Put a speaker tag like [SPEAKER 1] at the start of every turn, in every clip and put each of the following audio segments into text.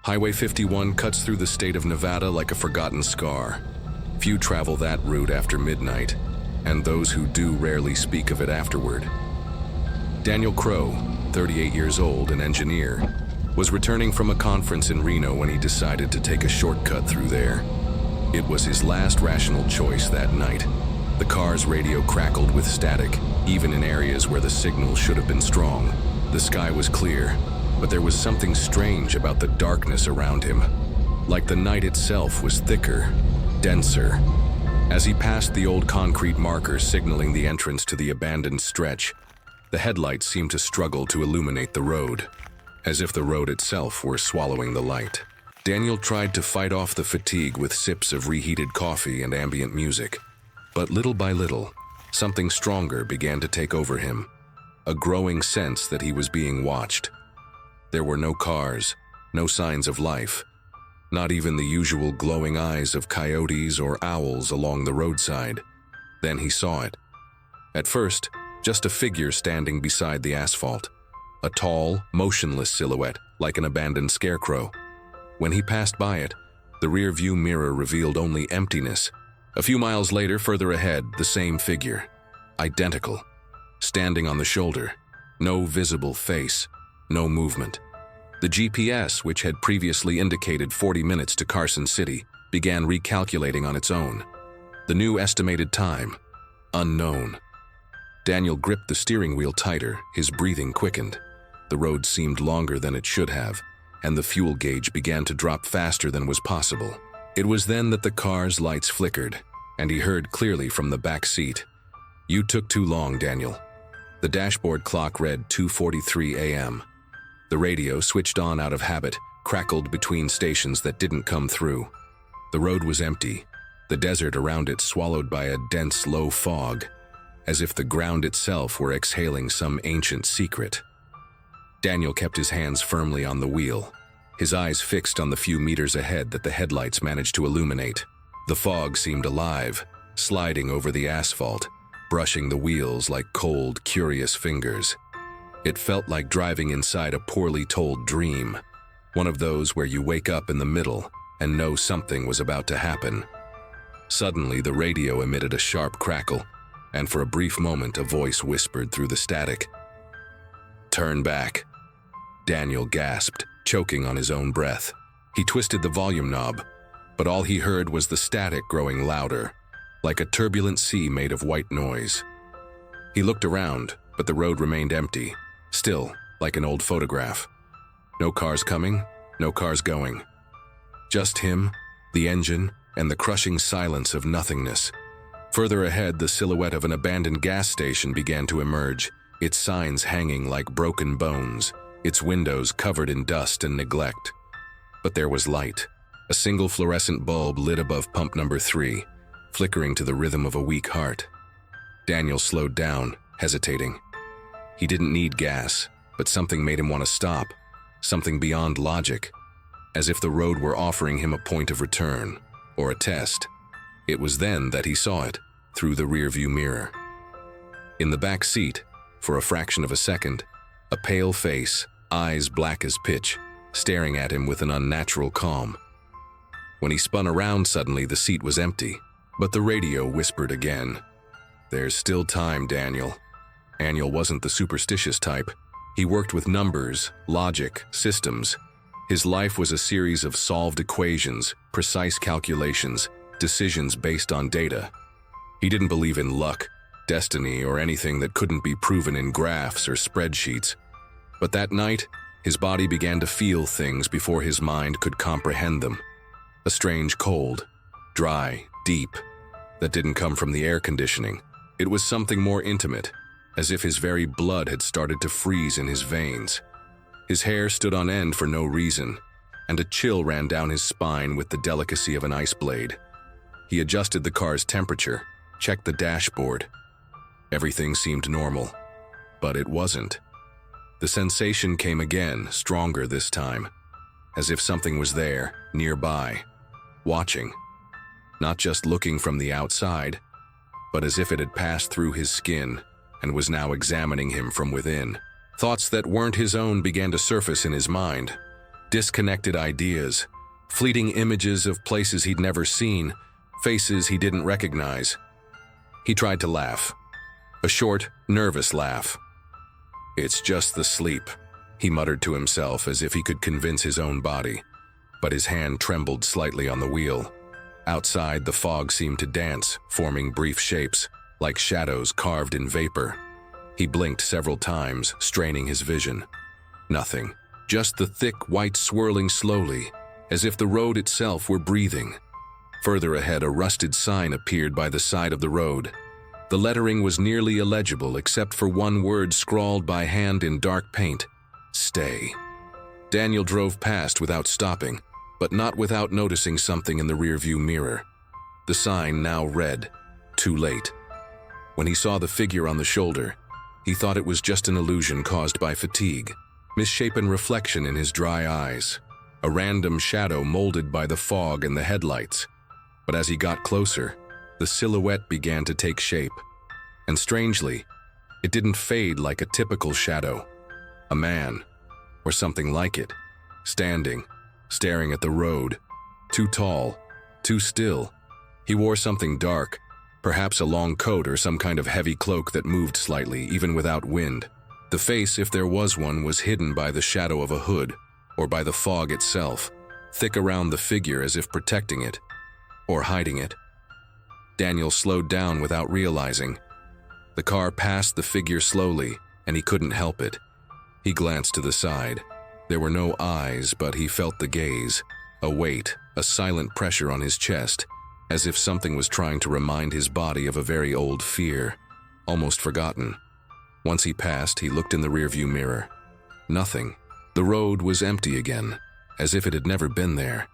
[SPEAKER 1] Highway 51 cuts through the state of Nevada like a forgotten scar. Few travel that route after midnight, and those who do rarely speak of it afterward. Daniel Crow, 38 years old, an engineer, was returning from a conference in Reno when he decided to take a shortcut through there. It was his last rational choice that night. The car's radio crackled with static, even in areas where the signal should have been strong. The sky was clear, but there was something strange about the darkness around him. Like the night itself was thicker, denser. As he passed the old concrete marker signaling the entrance to the abandoned stretch, the headlights seemed to struggle to illuminate the road, as if the road itself were swallowing the light. Daniel tried to fight off the fatigue with sips of reheated coffee and ambient music. But little by little, something stronger began to take over him, a growing sense that he was being watched. There were no cars, no signs of life, not even the usual glowing eyes of coyotes or owls along the roadside. Then he saw it. At first, just a figure standing beside the asphalt, a tall, motionless silhouette like an abandoned scarecrow. When he passed by it, the rear-view mirror revealed only emptiness. A few miles later, further ahead, the same figure, identical, standing on the shoulder, no visible face, no movement. The GPS, which had previously indicated 40 minutes to Carson City, began recalculating on its own. The new estimated time, unknown. Daniel gripped the steering wheel tighter, his breathing quickened. The road seemed longer than it should have, and the fuel gauge began to drop faster than was possible. It was then that the car's lights flickered, and he heard clearly from the back seat, "You took too long, Daniel." The dashboard clock read 2:43 a.m. The radio, switched on out of habit, crackled between stations that didn't come through. The road was empty, the desert around it swallowed by a dense, low fog, as if the ground itself were exhaling some ancient secret. Daniel kept his hands firmly on the wheel, his eyes fixed on the few meters ahead that the headlights managed to illuminate. The fog seemed alive, sliding over the asphalt, brushing the wheels like cold, curious fingers. It felt like driving inside a poorly told dream, one of those where you wake up in the middle and know something was about to happen. Suddenly, the radio emitted a sharp crackle, and for a brief moment, a voice whispered through the static. "Turn back." Daniel gasped, choking on his own breath. He twisted the volume knob, but all he heard was the static growing louder, like a turbulent sea made of white noise. He looked around, but the road remained empty, still, like an old photograph. No cars coming, no cars going. Just him, the engine, and the crushing silence of nothingness. Further ahead, the silhouette of an abandoned gas station began to emerge, its signs hanging like broken bones, its windows covered in dust and neglect. But there was light. A single fluorescent bulb lit above pump number 3, flickering to the rhythm of a weak heart. Daniel slowed down, hesitating. He didn't need gas, but something made him want to stop, something beyond logic, as if the road were offering him a point of return, or a test. It was then that he saw it, through the rearview mirror. In the back seat, for a fraction of a second, a pale face, eyes black as pitch, staring at him with an unnatural calm. When he spun around suddenly, the seat was empty, but the radio whispered again. "There's still time, Daniel." Daniel wasn't the superstitious type. He worked with numbers, logic, systems. His life was a series of solved equations, precise calculations, decisions based on data. He didn't believe in luck, destiny, or anything that couldn't be proven in graphs or spreadsheets. But that night, his body began to feel things before his mind could comprehend them. A strange cold, dry, deep, that didn't come from the air conditioning. It was something more intimate, as if his very blood had started to freeze in his veins. His hair stood on end for no reason, and a chill ran down his spine with the delicacy of an ice blade. He adjusted the car's temperature, checked the dashboard. Everything seemed normal, but it wasn't. The sensation came again, stronger this time, as if something was there, nearby, watching. Not just looking from the outside, but as if it had passed through his skin and was now examining him from within. Thoughts that weren't his own began to surface in his mind. disconnected ideas, fleeting images of places he'd never seen, faces he didn't recognize. He tried to laugh. A short, nervous laugh. "It's just the sleep," he muttered to himself as if he could convince his own body. But his hand trembled slightly on the wheel. Outside, the fog seemed to dance, forming brief shapes, like shadows carved in vapor. He blinked several times, straining his vision. Nothing. Just the thick white swirling slowly, as if the road itself were breathing. Further ahead, a rusted sign appeared by the side of the road. The lettering was nearly illegible except for one word scrawled by hand in dark paint: "Stay." Daniel drove past without stopping, but not without noticing something in the rearview mirror. The sign now read, "Too late." When he saw the figure on the shoulder, he thought it was just an illusion caused by fatigue, misshapen reflection in his dry eyes, a random shadow molded by the fog and the headlights. But as he got closer, the silhouette began to take shape. And strangely, it didn't fade like a typical shadow. A man, or something like it, standing, staring at the road, too tall, too still. He wore something dark, perhaps a long coat or some kind of heavy cloak that moved slightly, even without wind. The face, if there was one, was hidden by the shadow of a hood, or by the fog itself, thick around the figure as if protecting it, or hiding it. Daniel slowed down without realizing. The car passed the figure slowly, and he couldn't help it. He glanced to the side. There were no eyes, but he felt the gaze, a weight, a silent pressure on his chest, as if something was trying to remind his body of a very old fear, almost forgotten. Once he passed, he looked in the rearview mirror. Nothing. The road was empty again, as if it had never been there.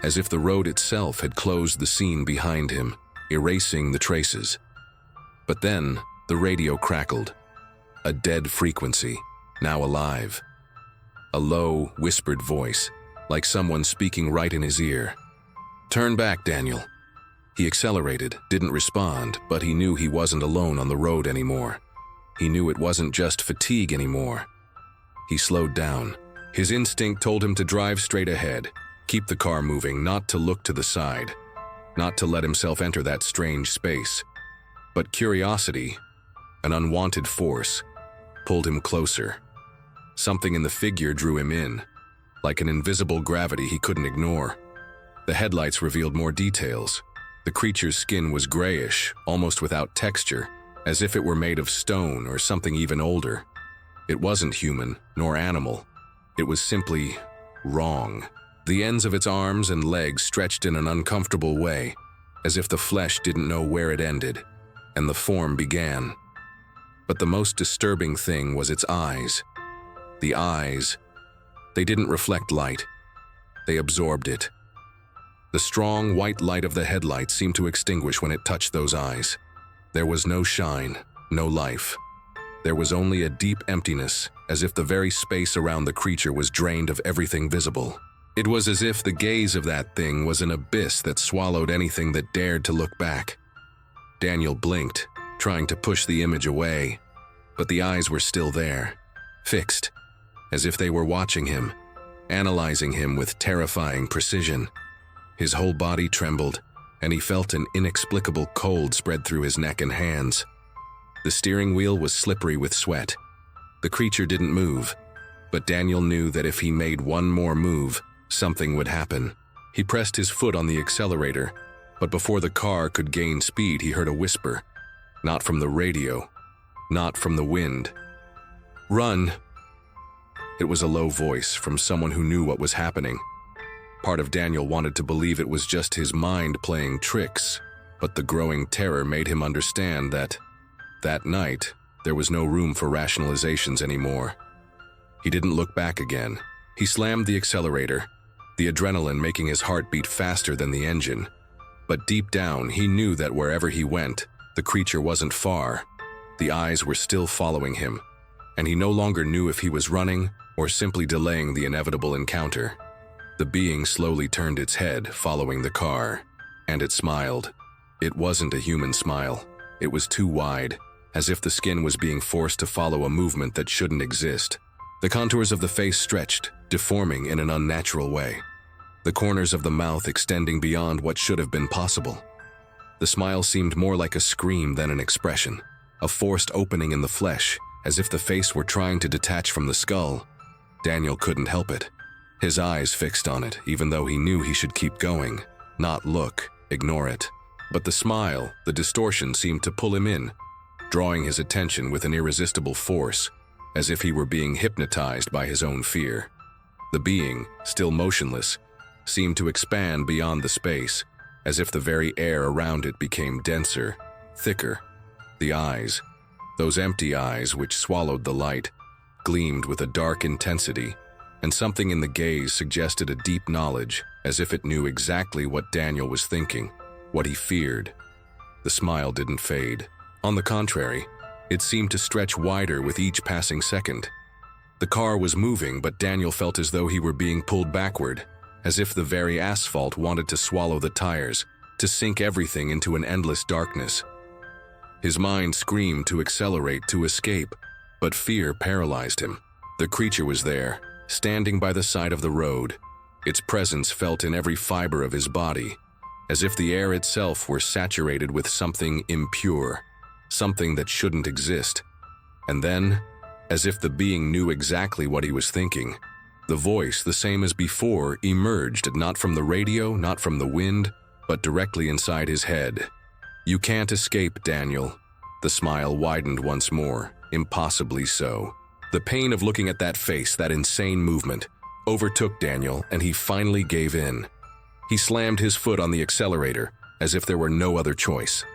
[SPEAKER 1] As if the road itself had closed the scene behind him, erasing the traces. But then, the radio crackled. A dead frequency, now alive. A low, whispered voice, like someone speaking right in his ear. "Turn back, Daniel." He accelerated, didn't respond, but he knew he wasn't alone on the road anymore. He knew it wasn't just fatigue anymore. He slowed down. His instinct told him to drive straight ahead, keep the car moving, not to look to the side, not to let himself enter that strange space. But curiosity, an unwanted force, pulled him closer. Something in the figure drew him in, like an invisible gravity he couldn't ignore. The headlights revealed more details. The creature's skin was grayish, almost without texture, as if it were made of stone or something even older. It wasn't human, nor animal. It was simply wrong. The ends of its arms and legs stretched in an uncomfortable way, as if the flesh didn't know where it ended, and the form began. But the most disturbing thing was its eyes. The eyes, they didn't reflect light. They absorbed it. The strong white light of the headlights seemed to extinguish when it touched those eyes. There was no shine, no life. There was only a deep emptiness, as if the very space around the creature was drained of everything visible. It was as if the gaze of that thing was an abyss that swallowed anything that dared to look back. Daniel blinked, trying to push the image away, but the eyes were still there, fixed, as if they were watching him, analyzing him with terrifying precision. His whole body trembled, and he felt an inexplicable cold spread through his neck and hands. The steering wheel was slippery with sweat. The creature didn't move, but Daniel knew that if he made one more move, something would happen. He pressed his foot on the accelerator, but before the car could gain speed, he heard a whisper. Not from the radio, not from the wind. "Run!" It was a low voice from someone who knew what was happening. Part of Daniel wanted to believe it was just his mind playing tricks, but the growing terror made him understand that night, there was no room for rationalizations anymore. He didn't look back again. He slammed the accelerator, the adrenaline making his heart beat faster than the engine. But deep down, he knew that wherever he went, the creature wasn't far. The eyes were still following him, and he no longer knew if he was running or simply delaying the inevitable encounter. The being slowly turned its head, following the car, and it smiled. It wasn't a human smile. It was too wide, as if the skin was being forced to follow a movement that shouldn't exist. The contours of the face stretched, deforming in an unnatural way, the corners of the mouth extending beyond what should have been possible. The smile seemed more like a scream than an expression, a forced opening in the flesh, as if the face were trying to detach from the skull. Daniel couldn't help it. His eyes fixed on it, even though he knew he should keep going, not look, ignore it. But the smile, the distortion seemed to pull him in, drawing his attention with an irresistible force, as if he were being hypnotized by his own fear. The being, still motionless, seemed to expand beyond the space, as if the very air around it became denser, thicker. The eyes, those empty eyes which swallowed the light, gleamed with a dark intensity, and something in the gaze suggested a deep knowledge, as if it knew exactly what Daniel was thinking, what he feared. The smile didn't fade. On the contrary, it seemed to stretch wider with each passing second. The car was moving, but Daniel felt as though he were being pulled backward, as if the very asphalt wanted to swallow the tires, to sink everything into an endless darkness. His mind screamed to accelerate, to escape, but fear paralyzed him. The creature was there, standing by the side of the road, its presence felt in every fiber of his body, as if the air itself were saturated with something impure, something that shouldn't exist. And then, as if the being knew exactly what he was thinking, the voice, the same as before, emerged not from the radio, not from the wind, but directly inside his head. "You can't escape, Daniel." The smile widened once more, impossibly so. The pain of looking at that face, that insane movement, overtook Daniel, and he finally gave in. He slammed his foot on the accelerator, as if there were no other choice.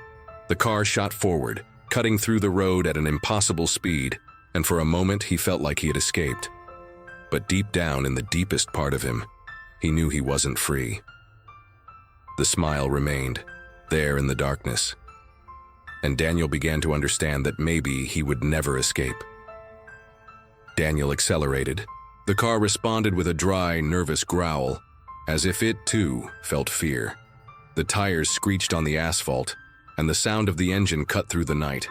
[SPEAKER 1] The car shot forward, cutting through the road at an impossible speed, and for a moment he felt like he had escaped. But deep down in the deepest part of him, he knew he wasn't free. The smile remained, there in the darkness, and Daniel began to understand that maybe he would never escape. Daniel accelerated. The car responded with a dry, nervous growl, as if it, too, felt fear. The tires screeched on the asphalt, and the sound of the engine cut through the night,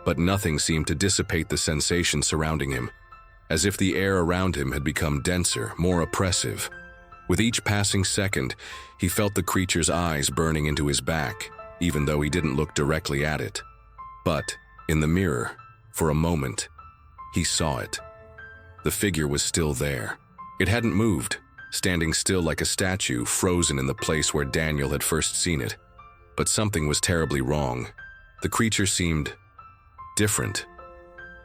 [SPEAKER 1] but nothing seemed to dissipate the sensation surrounding him, as if the air around him had become denser, more oppressive. With each passing second, he felt the creature's eyes burning into his back, even though he didn't look directly at it. But, in the mirror, for a moment, he saw it. The figure was still there. It hadn't moved, standing still like a statue, frozen in the place where Daniel had first seen it. But something was terribly wrong. The creature seemed different.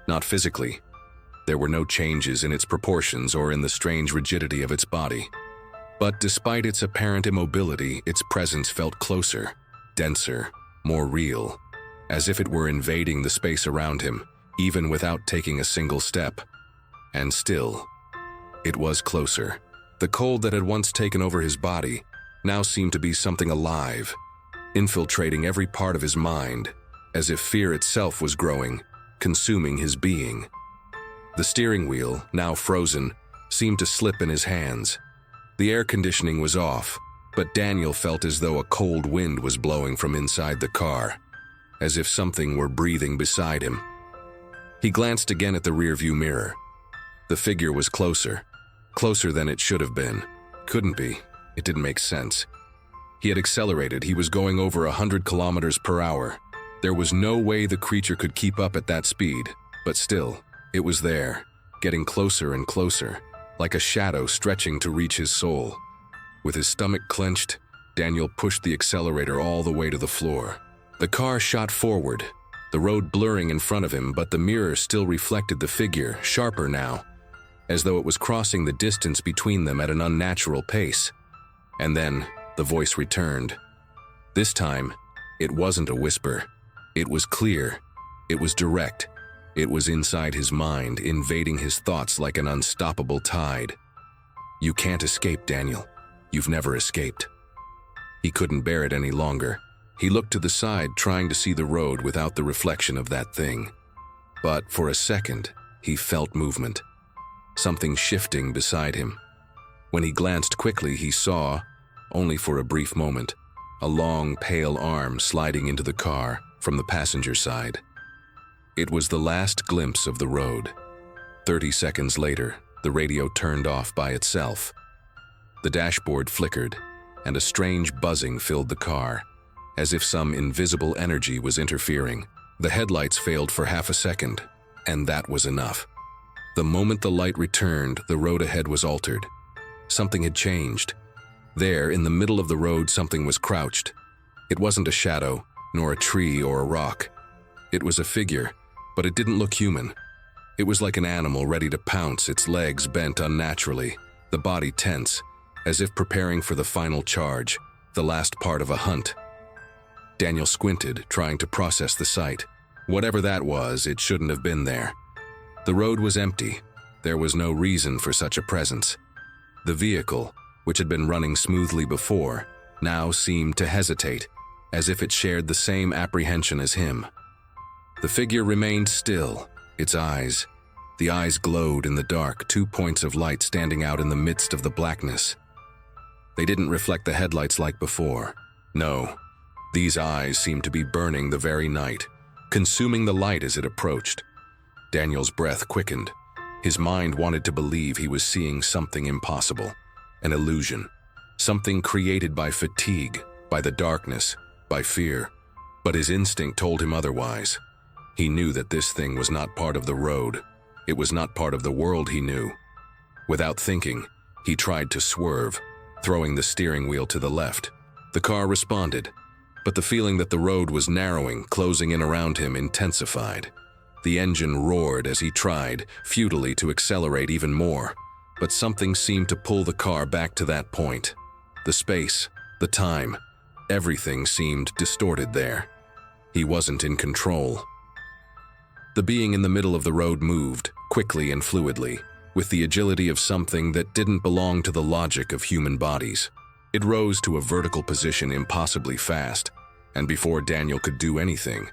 [SPEAKER 1] Not physically. There were no changes in its proportions or in the strange rigidity of its body. But despite its apparent immobility, its presence felt closer, denser, more real, as if it were invading the space around him, even without taking a single step. And still, it was closer. The cold that had once taken over his body now seemed to be something alive, infiltrating every part of his mind, as if fear itself was growing, consuming his being. The steering wheel, now frozen, seemed to slip in his hands. The air conditioning was off, but Daniel felt as though a cold wind was blowing from inside the car, as if something were breathing beside him. He glanced again at the rearview mirror. The figure was closer than it should have been. Couldn't be. It didn't make sense. He had accelerated. He was going over 100 kilometers per hour. There was no way the creature could keep up at that speed, but still, it was there, getting closer and closer, like a shadow stretching to reach his soul. With his stomach clenched, Daniel pushed the accelerator all the way to the floor. The car shot forward, the road blurring in front of him, but the mirror still reflected the figure, sharper now, as though it was crossing the distance between them at an unnatural pace. And then, the voice returned. This time, it wasn't a whisper. It was clear. It was direct. It was inside his mind, invading his thoughts like an unstoppable tide. "You can't escape, Daniel. You've never escaped." He couldn't bear it any longer. He looked to the side, trying to see the road without the reflection of that thing. But for a second, he felt movement. Something shifting beside him. When he glanced quickly, he saw, only for a brief moment, a long, pale arm sliding into the car from the passenger side. It was the last glimpse of the road. 30 seconds later, the radio turned off by itself. The dashboard flickered, and a strange buzzing filled the car, as if some invisible energy was interfering. The headlights failed for half a second, and that was enough. The moment the light returned, the road ahead was altered. Something had changed. There, in the middle of the road, something was crouched. It wasn't a shadow, nor a tree or a rock. It was a figure, but it didn't look human. It was like an animal ready to pounce, its legs bent unnaturally, the body tense, as if preparing for the final charge, the last part of a hunt. Daniel squinted, trying to process the sight. Whatever that was, it shouldn't have been there. The road was empty. There was no reason for such a presence. The vehicle, which had been running smoothly before, now seemed to hesitate, as if it shared the same apprehension as him. The figure remained still, the eyes glowed in the dark, 2 points of light standing out in the midst of the blackness. They didn't reflect the headlights like before. No, these eyes seemed to be burning the very night, consuming the light as it approached. Daniel's breath quickened. His mind wanted to believe he was seeing something impossible, an illusion, something created by fatigue, by the darkness, by fear. But his instinct told him otherwise. He knew that this thing was not part of the road. It was not part of the world he knew. Without thinking, he tried to swerve, throwing the steering wheel to the left. The car responded, but the feeling that the road was narrowing, closing in around him, intensified. The engine roared as he tried, futilely, to accelerate even more, but something seemed to pull the car back to that point. The space, the time, everything seemed distorted there. He wasn't in control. The being in the middle of the road moved, quickly and fluidly, with the agility of something that didn't belong to the logic of human bodies. It rose to a vertical position impossibly fast, and before Daniel could do anything,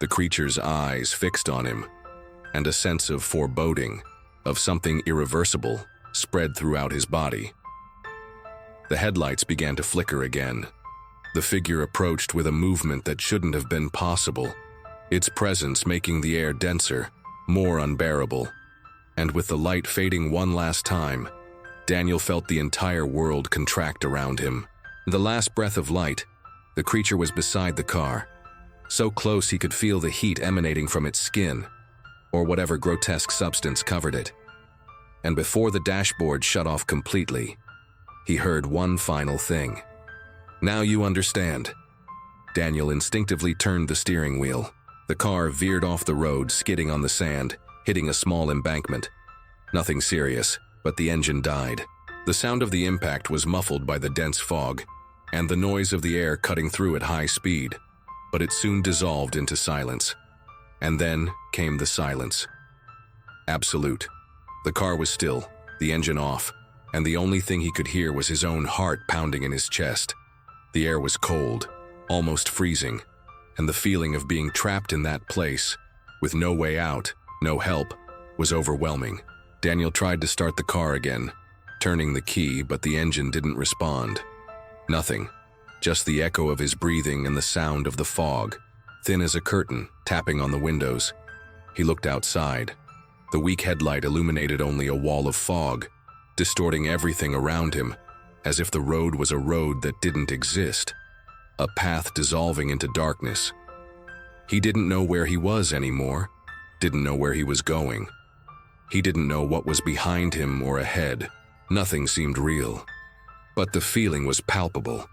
[SPEAKER 1] the creature's eyes fixed on him, and a sense of foreboding, of something irreversible, spread throughout his body. The headlights began to flicker again. The figure approached with a movement that shouldn't have been possible, its presence making the air denser, more unbearable. And with the light fading one last time, Daniel felt the entire world contract around him. The last breath of light, the creature was beside the car, so close he could feel the heat emanating from its skin, or whatever grotesque substance covered it. And before the dashboard shut off completely, he heard one final thing. "Now you understand." Daniel instinctively turned the steering wheel. The car veered off the road, skidding on the sand, hitting a small embankment. Nothing serious, but the engine died. The sound of the impact was muffled by the dense fog, and the noise of the air cutting through at high speed, but it soon dissolved into silence. And then came the silence. Absolute. The car was still, the engine off, and the only thing he could hear was his own heart pounding in his chest. The air was cold, almost freezing, and the feeling of being trapped in that place, with no way out, no help, was overwhelming. Daniel tried to start the car again, turning the key, but the engine didn't respond. Nothing, just the echo of his breathing and the sound of the fog, thin as a curtain, tapping on the windows. He looked outside. The weak headlight illuminated only a wall of fog, distorting everything around him, as if the road was a road that didn't exist, a path dissolving into darkness. He didn't know where he was anymore, didn't know where he was going. He didn't know what was behind him or ahead. Nothing seemed real. But the feeling was palpable.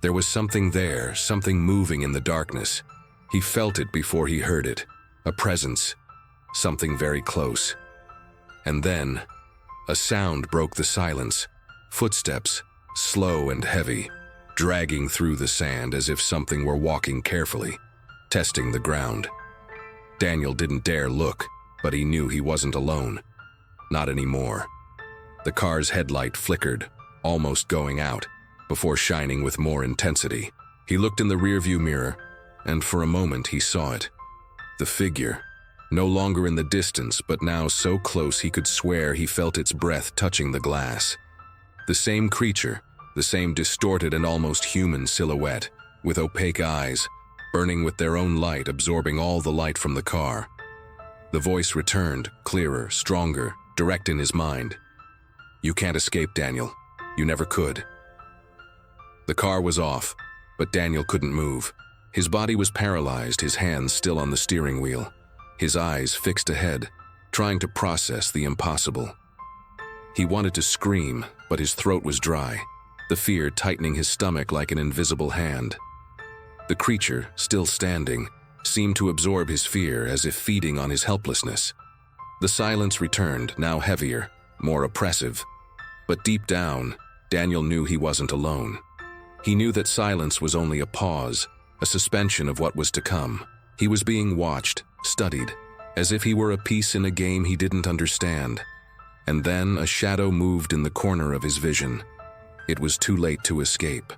[SPEAKER 1] There was something there, something moving in the darkness. He felt it before he heard it, a presence, something very close. And then, a sound broke the silence, footsteps, slow and heavy, dragging through the sand as if something were walking carefully, testing the ground. Daniel didn't dare look, but he knew he wasn't alone. Not anymore. The car's headlight flickered, almost going out, before shining with more intensity. He looked in the rearview mirror, and for a moment he saw it. The figure, no longer in the distance, but now so close he could swear he felt its breath touching the glass. The same creature, the same distorted and almost human silhouette, with opaque eyes, burning with their own light, absorbing all the light from the car. The voice returned, clearer, stronger, direct in his mind. "You can't escape, Daniel. You never could." The car was off, but Daniel couldn't move. His body was paralyzed, his hands still on the steering wheel, his eyes fixed ahead, trying to process the impossible. He wanted to scream, but his throat was dry, the fear tightening his stomach like an invisible hand. The creature, still standing, seemed to absorb his fear as if feeding on his helplessness. The silence returned, now heavier, more oppressive. But deep down, Daniel knew he wasn't alone. He knew that silence was only a pause, a suspension of what was to come. He was being watched, studied, as if he were a piece in a game he didn't understand. And then a shadow moved in the corner of his vision. It was too late to escape.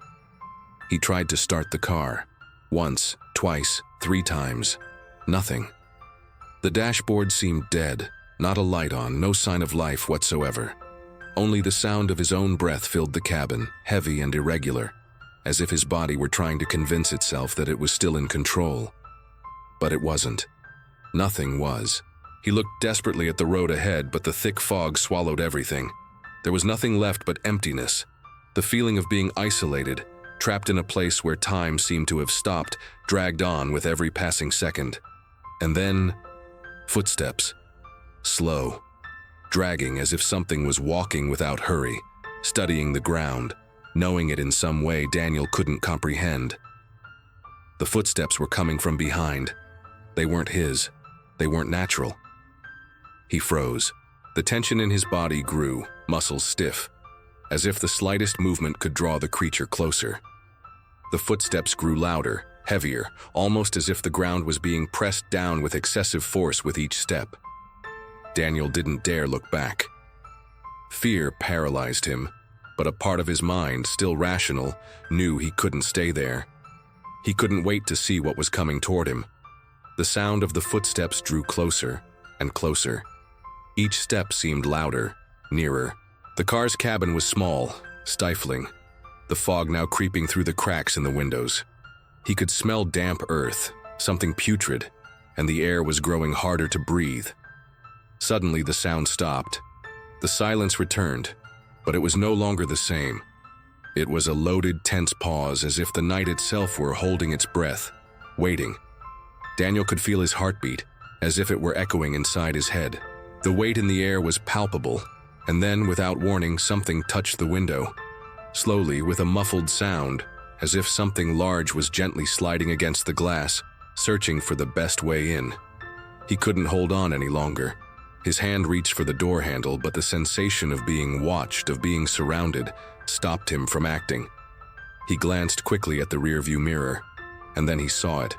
[SPEAKER 1] He tried to start the car. Once, twice, 3 times. Nothing. The dashboard seemed dead, not a light on, no sign of life whatsoever. Only the sound of his own breath filled the cabin, heavy and irregular, as if his body were trying to convince itself that it was still in control. But it wasn't. Nothing was. He looked desperately at the road ahead, but the thick fog swallowed everything. There was nothing left but emptiness. The feeling of being isolated, trapped in a place where time seemed to have stopped, dragged on with every passing second. And then, footsteps. Slow, dragging as if something was walking without hurry, studying the ground, knowing it in some way Daniel couldn't comprehend. The footsteps were coming from behind. They weren't his. They weren't natural. He froze. The tension in his body grew, muscles stiff, as if the slightest movement could draw the creature closer. The footsteps grew louder, heavier, almost as if the ground was being pressed down with excessive force with each step. Daniel didn't dare look back. Fear paralyzed him, but a part of his mind, still rational, knew he couldn't stay there. He couldn't wait to see what was coming toward him. The sound of the footsteps drew closer and closer. Each step seemed louder, nearer. The car's cabin was small, stifling, the fog now creeping through the cracks in the windows. He could smell damp earth, something putrid, and the air was growing harder to breathe. Suddenly the sound stopped. The silence returned, but it was no longer the same. It was a loaded, tense pause, as if the night itself were holding its breath, waiting. Daniel could feel his heartbeat, as if it were echoing inside his head. The weight in the air was palpable, and then, without warning, something touched the window. Slowly, with a muffled sound, as if something large was gently sliding against the glass, searching for the best way in. He couldn't hold on any longer. His hand reached for the door handle, but the sensation of being watched, of being surrounded, stopped him from acting. He glanced quickly at the rearview mirror, and then he saw it.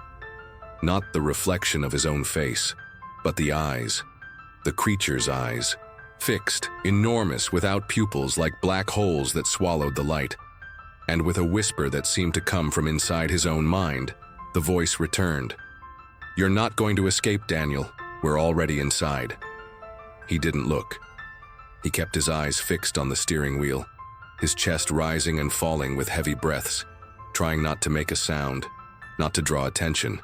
[SPEAKER 1] Not the reflection of his own face, but the eyes. The creature's eyes. Fixed, enormous, without pupils, like black holes that swallowed the light. And with a whisper that seemed to come from inside his own mind, the voice returned. "You're not going to escape, Daniel. We're already inside." He didn't look. He kept his eyes fixed on the steering wheel, his chest rising and falling with heavy breaths, trying not to make a sound, not to draw attention.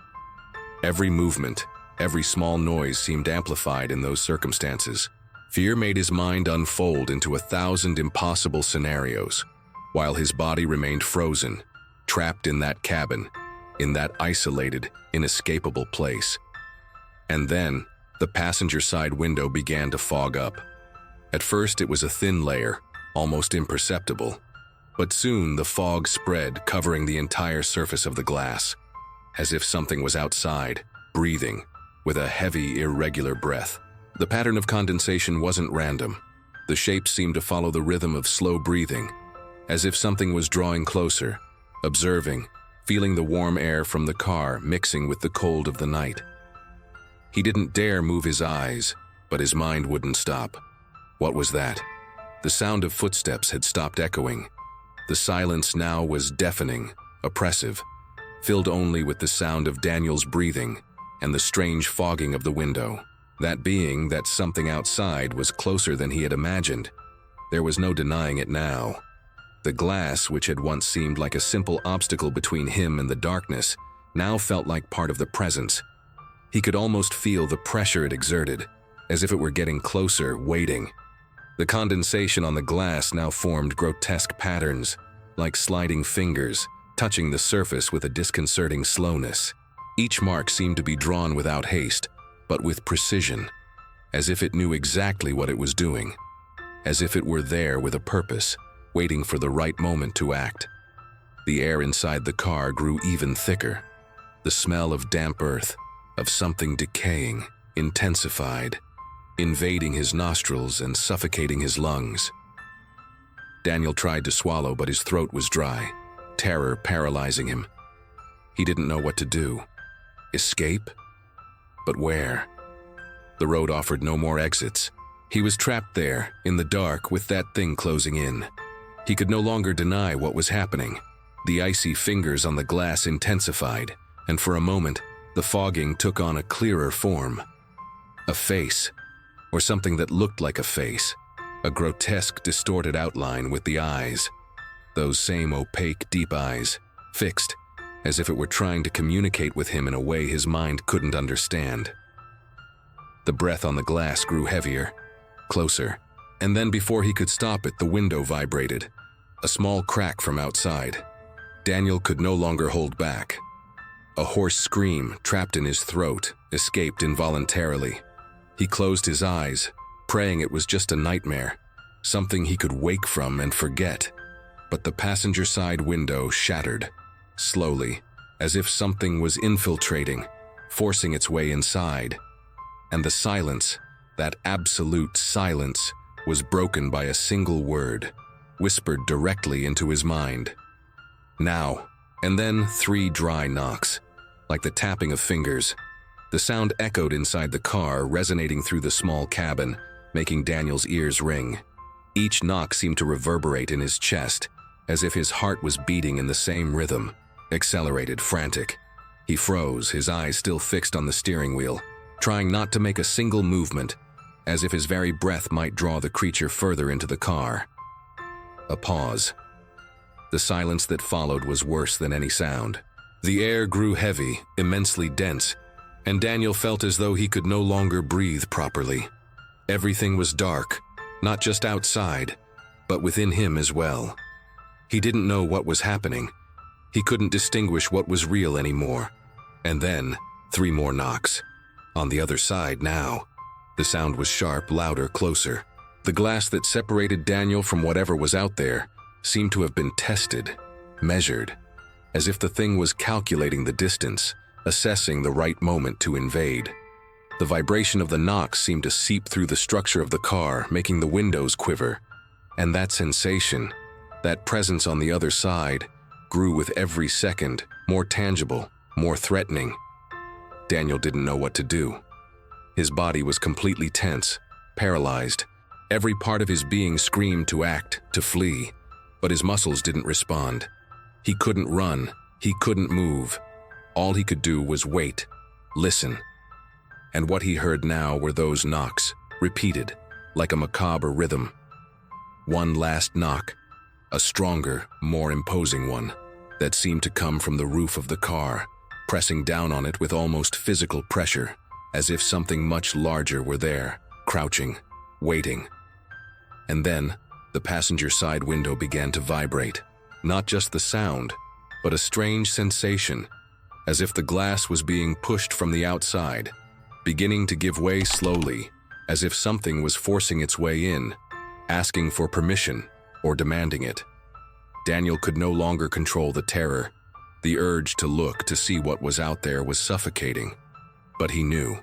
[SPEAKER 1] Every movement, every small noise seemed amplified in those circumstances. Fear made his mind unfold into 1,000 impossible scenarios, while his body remained frozen, trapped in that cabin, in that isolated, inescapable place. And then, the passenger side window began to fog up. At first it was a thin layer, almost imperceptible, but soon the fog spread, covering the entire surface of the glass, as if something was outside, breathing, with a heavy, irregular breath. The pattern of condensation wasn't random. The shapes seemed to follow the rhythm of slow breathing, as if something was drawing closer, observing, feeling the warm air from the car mixing with the cold of the night. He didn't dare move his eyes, but his mind wouldn't stop. What was that? The sound of footsteps had stopped echoing. The silence now was deafening, oppressive, filled only with the sound of Daniel's breathing and the strange fogging of the window. That being, that something outside was closer than he had imagined. There was no denying it now. The glass, which had once seemed like a simple obstacle between him and the darkness, now felt like part of the presence. He could almost feel the pressure it exerted, as if it were getting closer, waiting. The condensation on the glass now formed grotesque patterns, like sliding fingers, touching the surface with a disconcerting slowness. Each mark seemed to be drawn without haste, but with precision, as if it knew exactly what it was doing, as if it were there with a purpose, waiting for the right moment to act. The air inside the car grew even thicker. The smell of damp earth, of something decaying, intensified, invading his nostrils and suffocating his lungs. Daniel tried to swallow, but his throat was dry, terror paralyzing him. He didn't know what to do. Escape? But where? The road offered no more exits. He was trapped there, in the dark, with that thing closing in. He could no longer deny what was happening. The icy fingers on the glass intensified, and for a moment, the fogging took on a clearer form. A face, or something that looked like a face. A grotesque, distorted outline with the eyes. Those same opaque, deep eyes, fixed, as if it were trying to communicate with him in a way his mind couldn't understand. The breath on the glass grew heavier, closer, and then before he could stop it, the window vibrated. A small crack from outside. Daniel could no longer hold back. A hoarse scream, trapped in his throat, escaped involuntarily. He closed his eyes, praying it was just a nightmare, something he could wake from and forget. But the passenger side window shattered, slowly, as if something was infiltrating, forcing its way inside. And the silence, that absolute silence, was broken by a single word, whispered directly into his mind. Now, and then 3 dry knocks, like the tapping of fingers. The sound echoed inside the car, resonating through the small cabin, making Daniel's ears ring. Each knock seemed to reverberate in his chest, as if his heart was beating in the same rhythm, accelerated, frantic. He froze, his eyes still fixed on the steering wheel, trying not to make a single movement, as if his very breath might draw the creature further into the car. A pause. The silence that followed was worse than any sound. The air grew heavy, immensely dense, and Daniel felt as though he could no longer breathe properly. Everything was dark, not just outside, but within him as well. He didn't know what was happening. He couldn't distinguish what was real anymore. And then, 3 more knocks. On the other side now. The sound was sharp, louder, closer. The glass that separated Daniel from whatever was out there seemed to have been tested, measured, as if the thing was calculating the distance, assessing the right moment to invade. The vibration of the knocks seemed to seep through the structure of the car, making the windows quiver. And that sensation, that presence on the other side, grew with every second, more tangible, more threatening. Daniel didn't know what to do. His body was completely tense, paralyzed. Every part of his being screamed to act, to flee, but his muscles didn't respond. He couldn't run, he couldn't move. All he could do was wait, listen. And what he heard now were those knocks, repeated, like a macabre rhythm. One last knock, a stronger, more imposing one, that seemed to come from the roof of the car, pressing down on it with almost physical pressure, as if something much larger were there, crouching, waiting. And then, the passenger side window began to vibrate. Not just the sound, but a strange sensation, as if the glass was being pushed from the outside, beginning to give way slowly, as if something was forcing its way in, asking for permission or demanding it. Daniel could no longer control the terror. The urge to look to see what was out there was suffocating. But he knew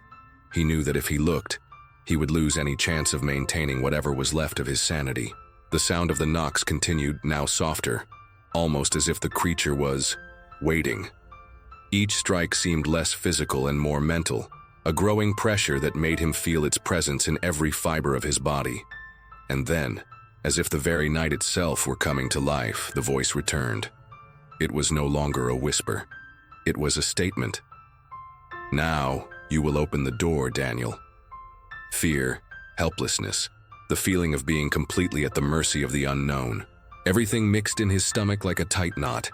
[SPEAKER 1] that if he looked, he would lose any chance of maintaining whatever was left of his sanity. The sound of the knocks continued, now softer, almost as if the creature was waiting. Each strike seemed less physical and more mental, a growing pressure that made him feel its presence in every fiber of his body. And then, as if the very night itself were coming to life, the voice returned. It was no longer a whisper. It was a statement. "Now, you will open the door, Daniel." Fear, helplessness, the feeling of being completely at the mercy of the unknown. Everything mixed in his stomach like a tight knot.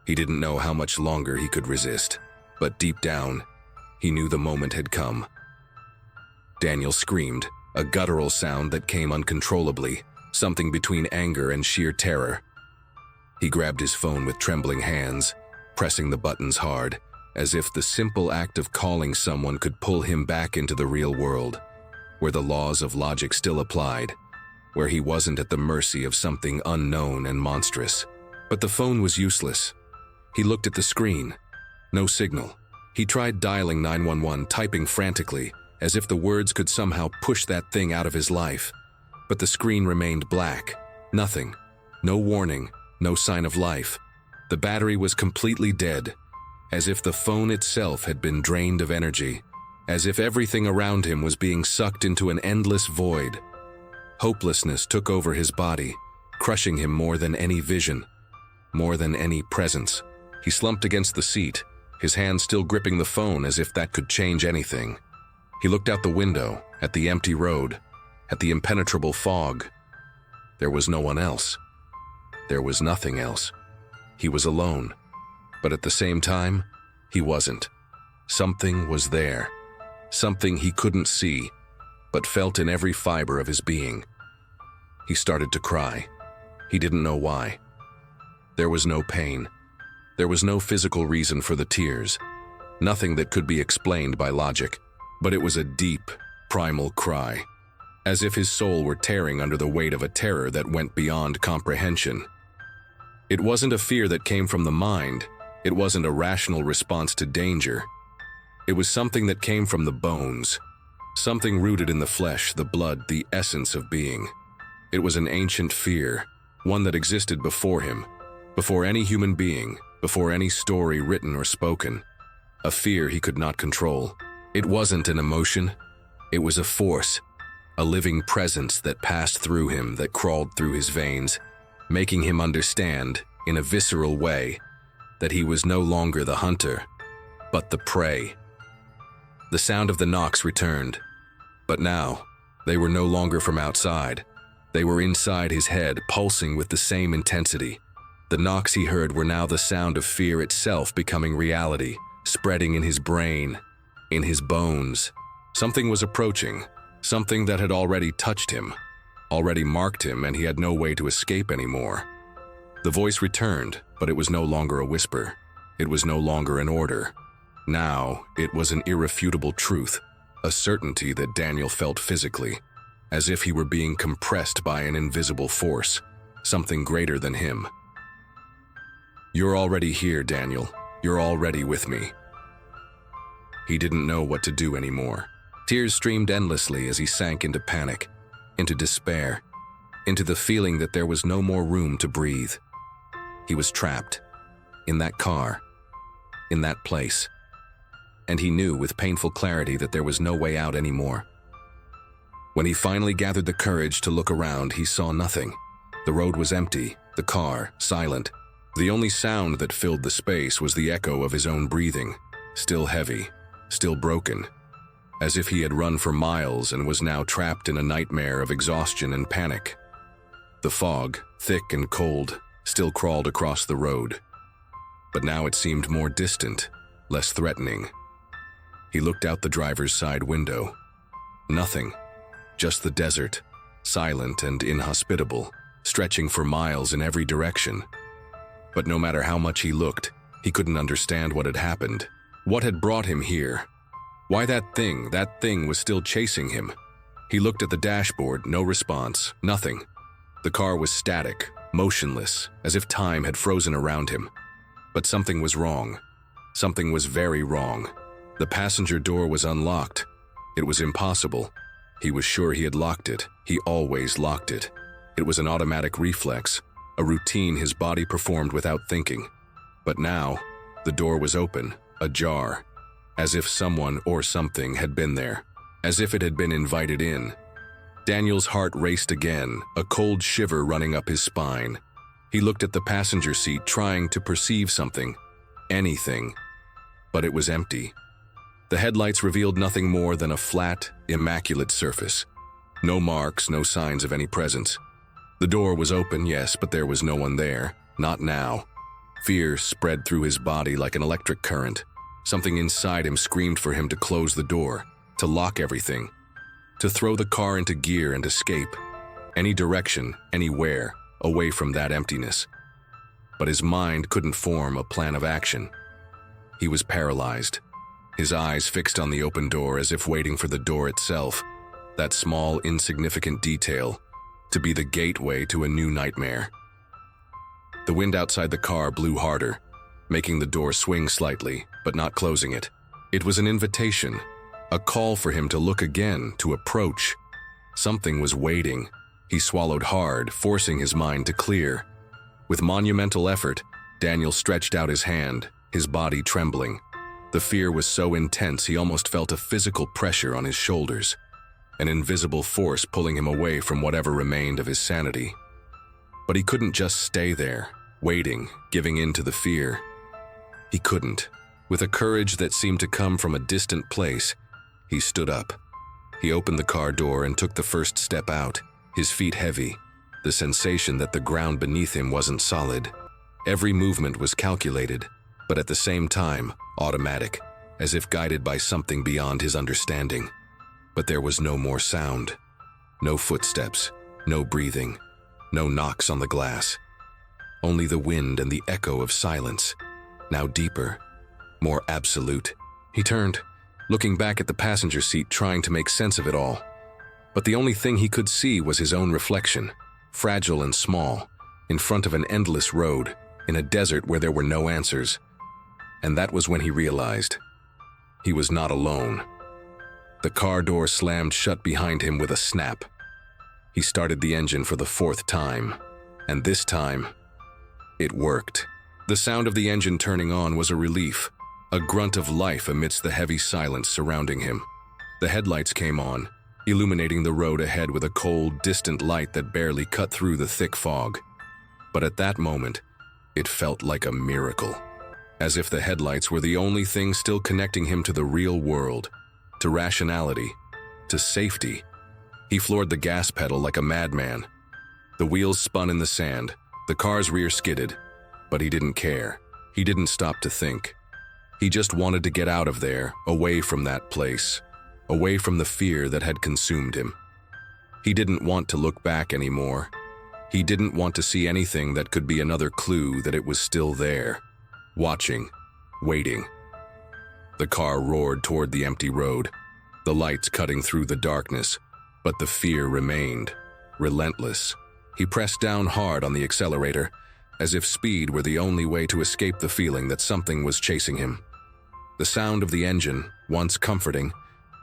[SPEAKER 1] He didn't know how much longer he could resist, but deep down, He knew the moment had come. Daniel screamed, a guttural sound that came uncontrollably, something between anger and sheer terror. He grabbed his phone with trembling hands, pressing the buttons hard, as if the simple act of calling someone could pull him back into the real world, where the laws of logic still applied, where he wasn't at the mercy of something unknown and monstrous. But the phone was useless. He looked at the screen. No signal. He tried dialing 911, typing frantically, as if the words could somehow push that thing out of his life. But the screen remained black. Nothing. No warning. No sign of life. The battery was completely dead, as if the phone itself had been drained of energy, as if everything around him was being sucked into an endless void. Hopelessness took over his body, crushing him more than any vision, more than any presence. He slumped against the seat, his hand still gripping the phone as if that could change anything. He looked out the window, at the empty road, at the impenetrable fog. There was no one else. There was nothing else. He was alone. But at the same time, he wasn't. Something was there. Something he couldn't see, but felt in every fiber of his being. He started to cry. He didn't know why. There was no pain. There was no physical reason for the tears. Nothing that could be explained by logic. But it was a deep, primal cry, as if his soul were tearing under the weight of a terror that went beyond comprehension. It wasn't a fear that came from the mind. It wasn't a rational response to danger. It was something that came from the bones, something rooted in the flesh, the blood, the essence of being. It was an ancient fear, one that existed before him, before any human being, before any story written or spoken. A fear he could not control. It wasn't an emotion. It was a force, a living presence that passed through him, that crawled through his veins, making him understand, in a visceral way, that he was no longer the hunter, but the prey. The sound of the knocks returned, but now, they were no longer from outside. They were inside his head, pulsing with the same intensity. The knocks he heard were now the sound of fear itself becoming reality, spreading in his brain, in his bones. Something was approaching, something that had already touched him, already marked him, and he had no way to escape anymore. The voice returned, but it was no longer a whisper. It was no longer an order. Now, it was an irrefutable truth, a certainty that Daniel felt physically, as if he were being compressed by an invisible force, something greater than him. "You're already here, Daniel. You're already with me." He didn't know what to do anymore. Tears streamed endlessly as he sank into panic, into despair, into the feeling that there was no more room to breathe. He was trapped, in that car, in that place. And he knew with painful clarity that there was no way out anymore. When he finally gathered the courage to look around, he saw nothing. The road was empty, the car silent. The only sound that filled the space was the echo of his own breathing, still heavy, still broken, as if he had run for miles and was now trapped in a nightmare of exhaustion and panic. The fog, thick and cold, still crawled across the road, but now it seemed more distant, less threatening. He looked out the driver's side window. Nothing, just the desert, silent and inhospitable, stretching for miles in every direction. But no matter how much he looked, he couldn't understand what had happened. What had brought him here? Why that thing was still chasing him. He looked at the dashboard, no response, nothing. The car was static, motionless, as if time had frozen around him. But something was wrong. Something was very wrong. The passenger door was unlocked. It was impossible. He was sure he had locked it. He always locked it. It was an automatic reflex, a routine his body performed without thinking. But now, the door was open, ajar, as if someone or something had been there, as if it had been invited in. Daniel's heart raced again, a cold shiver running up his spine. He looked at the passenger seat, trying to perceive something, anything, but it was empty. The headlights revealed nothing more than a flat, immaculate surface. No marks, no signs of any presence. The door was open, yes, but there was no one there, not now. Fear spread through his body like an electric current. Something inside him screamed for him to close the door, to lock everything, to throw the car into gear and escape. Any direction, anywhere, away from that emptiness. But his mind couldn't form a plan of action. He was paralyzed, his eyes fixed on the open door as if waiting for the door itself, that small, insignificant detail, to be the gateway to a new nightmare. The wind outside the car blew harder, making the door swing slightly, but not closing it. It was an invitation, a call for him to look again, to approach. Something was waiting. He swallowed hard, forcing his mind to clear. With monumental effort, Daniel stretched out his hand, his body trembling. The fear was so intense he almost felt a physical pressure on his shoulders, an invisible force pulling him away from whatever remained of his sanity. But he couldn't just stay there, waiting, giving in to the fear. He couldn't. With a courage that seemed to come from a distant place, he stood up. He opened the car door and took the first step out, his feet heavy, the sensation that the ground beneath him wasn't solid. Every movement was calculated, but at the same time, automatic, as if guided by something beyond his understanding. But there was no more sound. No footsteps, no breathing, no knocks on the glass. Only the wind and the echo of silence, now deeper, more absolute. He turned, looking back at the passenger seat, trying to make sense of it all. But the only thing he could see was his own reflection, fragile and small, in front of an endless road, in a desert where there were no answers. And that was when he realized he was not alone. The car door slammed shut behind him with a snap. He started the engine for the fourth time, and this time, it worked. The sound of the engine turning on was a relief, a grunt of life amidst the heavy silence surrounding him. The headlights came on, illuminating the road ahead with a cold, distant light that barely cut through the thick fog. But at that moment, it felt like a miracle. As if the headlights were the only thing still connecting him to the real world, to rationality, to safety. He floored the gas pedal like a madman. The wheels spun in the sand, the car's rear skidded, but he didn't care. He didn't stop to think. He just wanted to get out of there, away from that place, away from the fear that had consumed him. He didn't want to look back anymore. He didn't want to see anything that could be another clue that it was still there. Watching, waiting. The car roared toward the empty road, the lights cutting through the darkness, but the fear remained, relentless. He pressed down hard on the accelerator, as if speed were the only way to escape the feeling that something was chasing him. The sound of the engine, once comforting,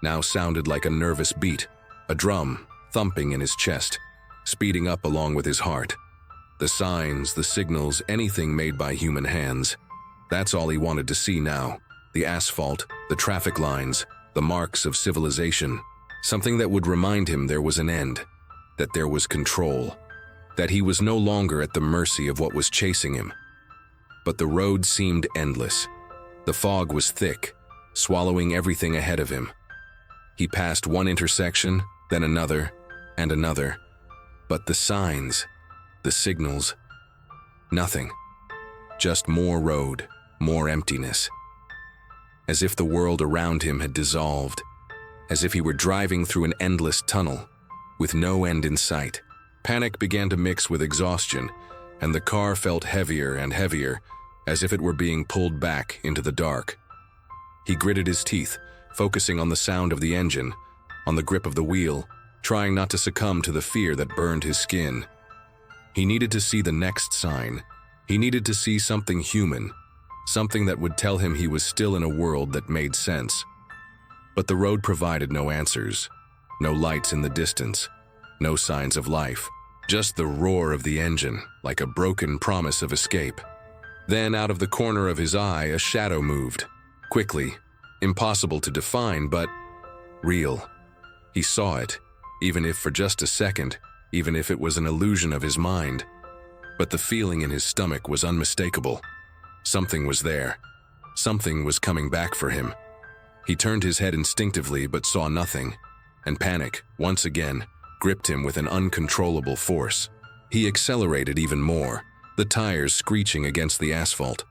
[SPEAKER 1] now sounded like a nervous beat, a drum thumping in his chest, speeding up along with his heart. The signs, the signals, anything made by human hands. That's all he wanted to see now. The asphalt, the traffic lines, the marks of civilization. Something that would remind him there was an end, that there was control, that he was no longer at the mercy of what was chasing him. But the road seemed endless. The fog was thick, swallowing everything ahead of him. He passed one intersection, then another, and another. But the signs, the signals, nothing. Just more road, more emptiness. As if the world around him had dissolved, as if he were driving through an endless tunnel, with no end in sight. Panic began to mix with exhaustion, and the car felt heavier and heavier, as if it were being pulled back into the dark. He gritted his teeth, focusing on the sound of the engine, on the grip of the wheel, trying not to succumb to the fear that burned his skin. He needed to see the next sign. He needed to see something human, something that would tell him he was still in a world that made sense. But the road provided no answers, no lights in the distance, no signs of life, just the roar of the engine, like a broken promise of escape. Then, out of the corner of his eye, a shadow moved, quickly, impossible to define, but real. He saw it, even if for just a second, even if it was an illusion of his mind. But the feeling in his stomach was unmistakable. Something was there. Something was coming back for him. He turned his head instinctively but saw nothing, and panic, once again, gripped him with an uncontrollable force. He accelerated even more, the tires screeching against the asphalt,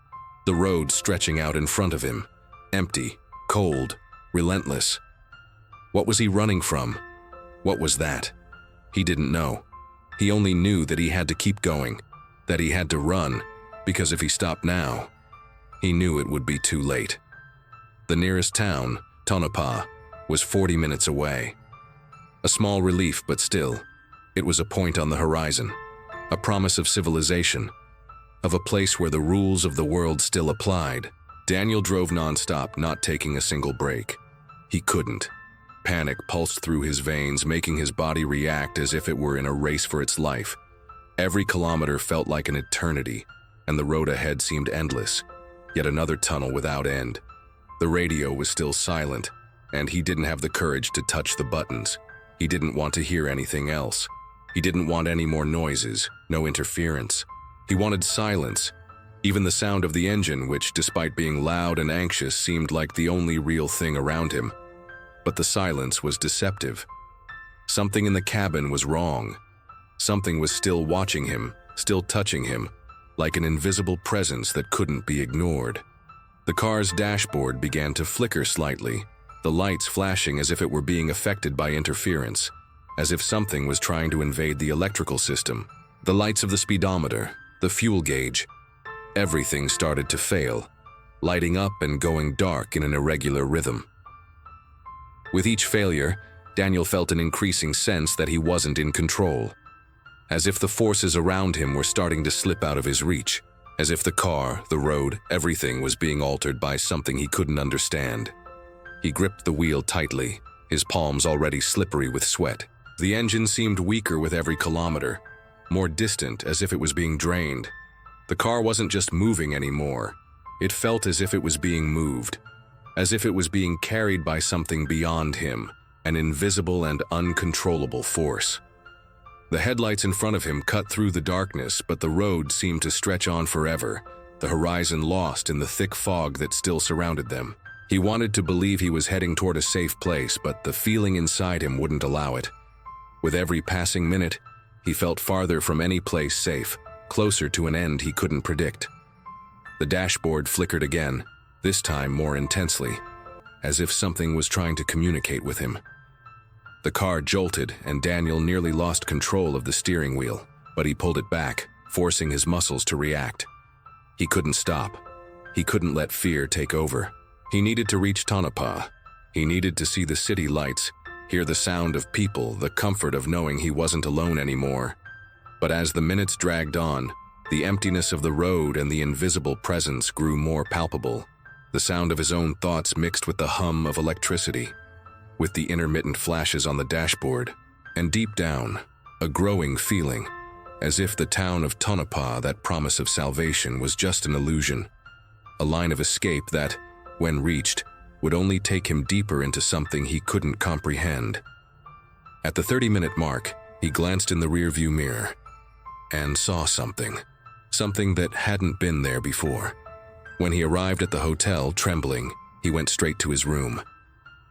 [SPEAKER 1] the road stretching out in front of him, Empty, cold, relentless. What was he running from? What was that? He didn't know. He only knew that he had to keep going, that he had to run, because if he stopped now, he knew it would be too late. The nearest town, Tonopah, was 40 minutes away. A small relief, but still, it was a point on the horizon, a promise of civilization, of a place where the rules of the world still applied. Daniel drove nonstop, not taking a single break. He couldn't. Panic pulsed through his veins, making his body react as if it were in a race for its life. Every kilometer felt like an eternity, and the road ahead seemed endless. Yet another tunnel without end. The radio was still silent, and he didn't have the courage to touch the buttons. He didn't want to hear anything else. He didn't want any more noises, no interference. He wanted silence, even the sound of the engine, which, despite being loud and anxious, seemed like the only real thing around him. But the silence was deceptive. Something in the cabin was wrong. Something was still watching him, still touching him, like an invisible presence that couldn't be ignored. The car's dashboard began to flicker slightly, the lights flashing as if it were being affected by interference, as if something was trying to invade the electrical system. The lights of the speedometer, the fuel gauge, everything started to fail, lighting up and going dark in an irregular rhythm. With each failure, Daniel felt an increasing sense that he wasn't in control, as if the forces around him were starting to slip out of his reach, as if the car, the road, everything was being altered by something he couldn't understand. He gripped the wheel tightly, his palms already slippery with sweat. The engine seemed weaker with every kilometer, more distant, as if it was being drained. The car wasn't just moving anymore. It felt as if it was being moved, as if it was being carried by something beyond him, an invisible and uncontrollable force. The headlights in front of him cut through the darkness, but the road seemed to stretch on forever, the horizon lost in the thick fog that still surrounded them. He wanted to believe he was heading toward a safe place, but the feeling inside him wouldn't allow it. With every passing minute, he felt farther from any place safe, closer to an end he couldn't predict. The dashboard flickered again, this time more intensely, as if something was trying to communicate with him. The car jolted, and Daniel nearly lost control of the steering wheel, but he pulled it back, forcing his muscles to react. He couldn't stop. He couldn't let fear take over. He needed to reach Tonopah. He needed to see the city lights, hear the sound of people, the comfort of knowing he wasn't alone anymore. But as the minutes dragged on, the emptiness of the road and the invisible presence grew more palpable. The sound of his own thoughts mixed with the hum of electricity, with the intermittent flashes on the dashboard, and deep down, a growing feeling, as if the town of Tonopah, that promise of salvation, was just an illusion, a line of escape that, when reached, would only take him deeper into something he couldn't comprehend. At the 30-minute mark, he glanced in the rearview mirror and saw something that hadn't been there before. When he arrived at the hotel, trembling, he went straight to his room.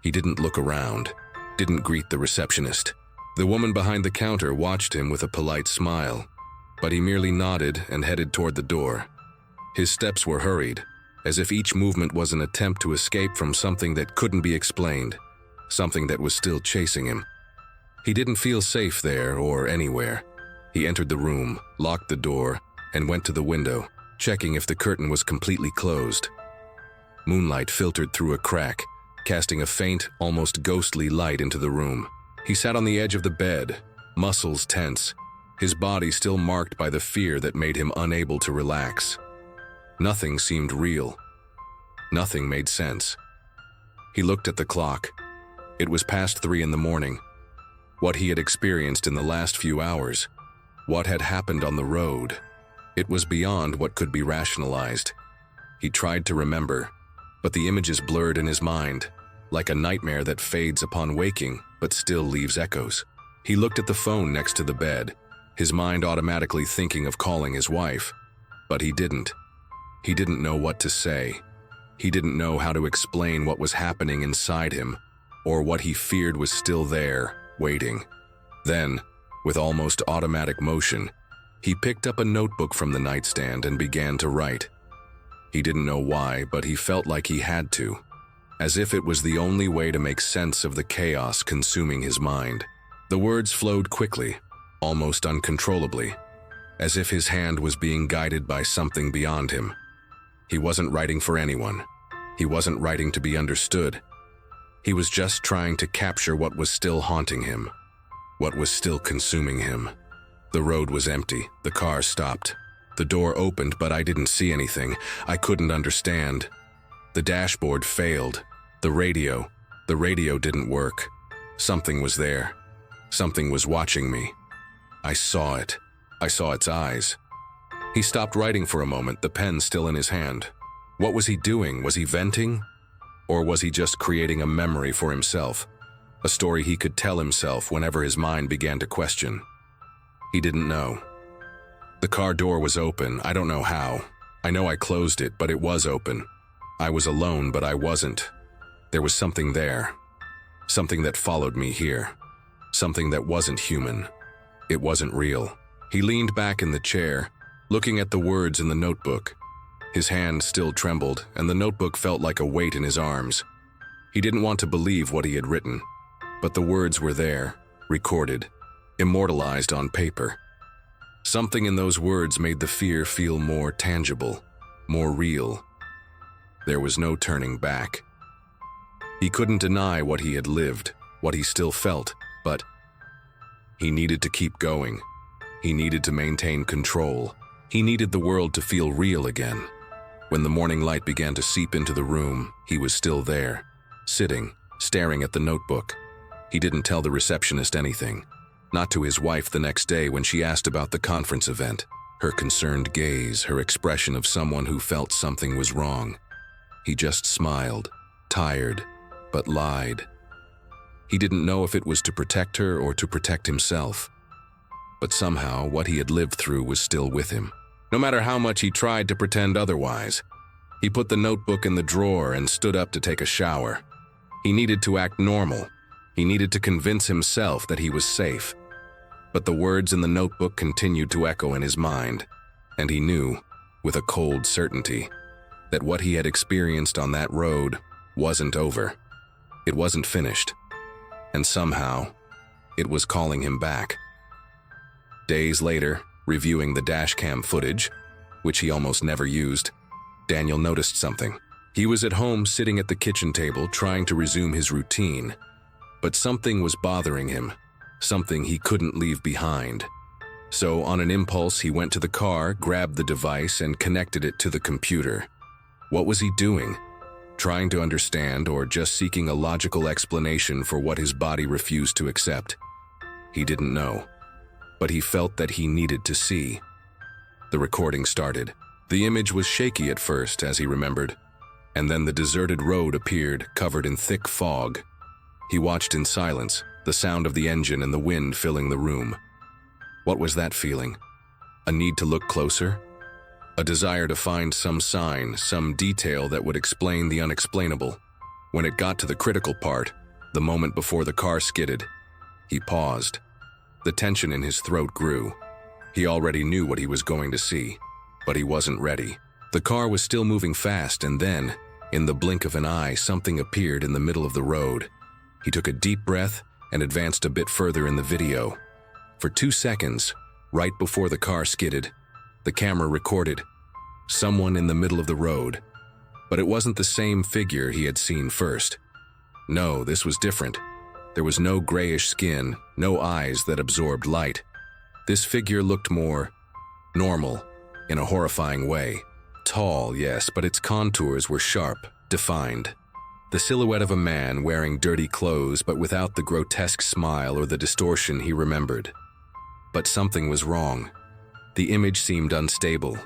[SPEAKER 1] He didn't look around, didn't greet the receptionist. The woman behind the counter watched him with a polite smile, but he merely nodded and headed toward the door. His steps were hurried, as if each movement was an attempt to escape from something that couldn't be explained, something that was still chasing him. He didn't feel safe there or anywhere. He entered the room, locked the door, and went to the window, checking if the curtain was completely closed. Moonlight filtered through a crack, casting a faint, almost ghostly light into the room. He sat on the edge of the bed, muscles tense, his body still marked by the fear that made him unable to relax. Nothing seemed real. Nothing made sense. He looked at the clock. It was past 3 in the morning. What he had experienced in the last few hours, what had happened on the road, it was beyond what could be rationalized. He tried to remember, but the images blurred in his mind, like a nightmare that fades upon waking but still leaves echoes. He looked at the phone next to the bed, his mind automatically thinking of calling his wife, but he didn't. He didn't know what to say. He didn't know how to explain what was happening inside him, or what he feared was still there, waiting. Then, with almost automatic motion, he picked up a notebook from the nightstand and began to write. He didn't know why, but he felt like he had to. as if it was the only way to make sense of the chaos consuming his mind. The words flowed quickly, almost uncontrollably, as if his hand was being guided by something beyond him. He wasn't writing for anyone. He wasn't writing to be understood. He was just trying to capture what was still haunting him, what was still consuming him. The road was empty. The car stopped. The door opened, but I didn't see anything. I couldn't understand. The dashboard failed. The radio didn't work. Something was there. Something was watching me. I saw it. I saw its eyes. He stopped writing for a moment, the pen still in his hand. What was he doing? Was he venting? Or was he just creating a memory for himself? A story he could tell himself whenever his mind began to question. He didn't know. The car door was open. I don't know how. I know I closed it, but it was open. I was alone, but I wasn't. There was something there. Something that followed me here. Something that wasn't human. It wasn't real. He leaned back in the chair, looking at the words in the notebook. His hand still trembled, and the notebook felt like a weight in his arms. He didn't want to believe what he had written, but the words were there, recorded, immortalized on paper. Something in those words made the fear feel more tangible, more real. There was no turning back. He couldn't deny what he had lived, what he still felt, but he needed to keep going. He needed to maintain control. He needed the world to feel real again. When the morning light began to seep into the room, he was still there, sitting, staring at the notebook. He didn't tell the receptionist anything. Not to his wife the next day when she asked about the conference event. Her concerned gaze, her expression of someone who felt something was wrong. He just smiled, tired, but lied. He didn't know if it was to protect her or to protect himself. But somehow, what he had lived through was still with him. No matter how much he tried to pretend otherwise. He put the notebook in the drawer and stood up to take a shower. He needed to act normal. He needed to convince himself that he was safe. But the words in the notebook continued to echo in his mind, and he knew, with a cold certainty, that what he had experienced on that road wasn't over. It wasn't finished. And somehow, it was calling him back. Days later, reviewing the dashcam footage, which he almost never used, Daniel noticed something. He was at home sitting at the kitchen table trying to resume his routine, but something was bothering him, something he couldn't leave behind. So on an impulse, he went to the car, grabbed the device, and connected it to the computer. What was he doing? Trying to understand or just seeking a logical explanation for what his body refused to accept? He didn't know. But he felt that he needed to see. The recording started. The image was shaky at first, as he remembered, and then the deserted road appeared, covered in thick fog. He watched in silence, the sound of the engine and the wind filling the room. What was that feeling? A need to look closer? A desire to find some sign, some detail that would explain the unexplainable. When it got to the critical part, the moment before the car skidded, he paused. The tension in his throat grew. He already knew what he was going to see, but he wasn't ready. The car was still moving fast, and then, in the blink of an eye, something appeared in the middle of the road. He took a deep breath and advanced a bit further in the video. For 2 seconds, right before the car skidded, the camera recorded someone in the middle of the road. But it wasn't the same figure he had seen first. No, this was different. There was no grayish skin, no eyes that absorbed light. This figure looked more normal, in a horrifying way. Tall, yes, but its contours were sharp, defined. The silhouette of a man wearing dirty clothes but without the grotesque smile or the distortion he remembered. But something was wrong. The image seemed unstable,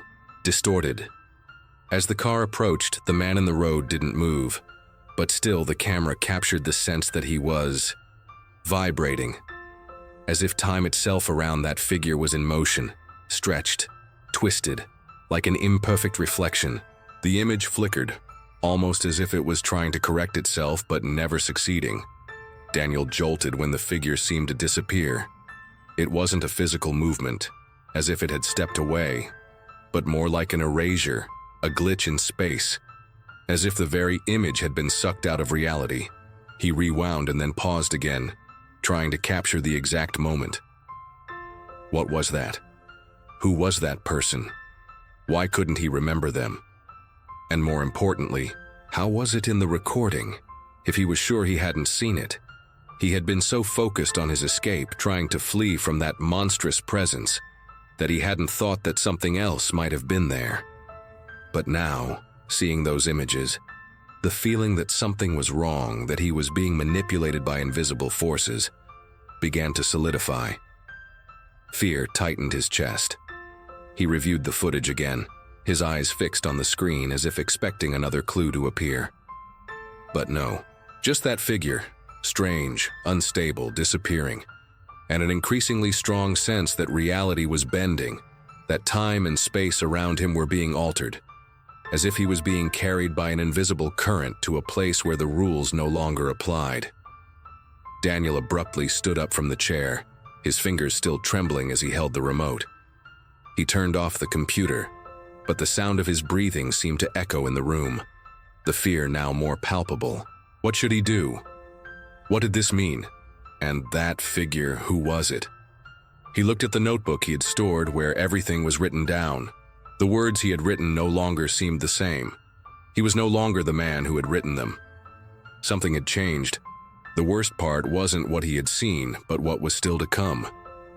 [SPEAKER 1] distorted. As the car approached, the man in the road didn't move, but still the camera captured the sense that he was vibrating, as if time itself around that figure was in motion, stretched, twisted, like an imperfect reflection. The image flickered, almost as if it was trying to correct itself but never succeeding. Daniel jolted when the figure seemed to disappear. It wasn't a physical movement, as if it had stepped away, but more like an erasure, a glitch in space. as if the very image had been sucked out of reality. He rewound and then paused again, trying to capture the exact moment. What was that? Who was that person? Why couldn't he remember them? And more importantly, how was it in the recording, if he was sure he hadn't seen it? He had been so focused on his escape, trying to flee from that monstrous presence, that he hadn't thought that something else might have been there. But now, seeing those images, the feeling that something was wrong, that he was being manipulated by invisible forces, began to solidify. Fear tightened his chest. He reviewed the footage again, his eyes fixed on the screen as if expecting another clue to appear. But no, just that figure, strange, unstable, disappearing, and an increasingly strong sense that reality was bending, that time and space around him were being altered, as if he was being carried by an invisible current to a place where the rules no longer applied. Daniel abruptly stood up from the chair, his fingers still trembling as he held the remote. He turned off the computer, but the sound of his breathing seemed to echo in the room, the fear now more palpable. What should he do? What did this mean? And that figure, who was it? He looked at the notebook he had stored where everything was written down. The words he had written no longer seemed the same. He was no longer the man who had written them. Something had changed. The worst part wasn't what he had seen, but what was still to come.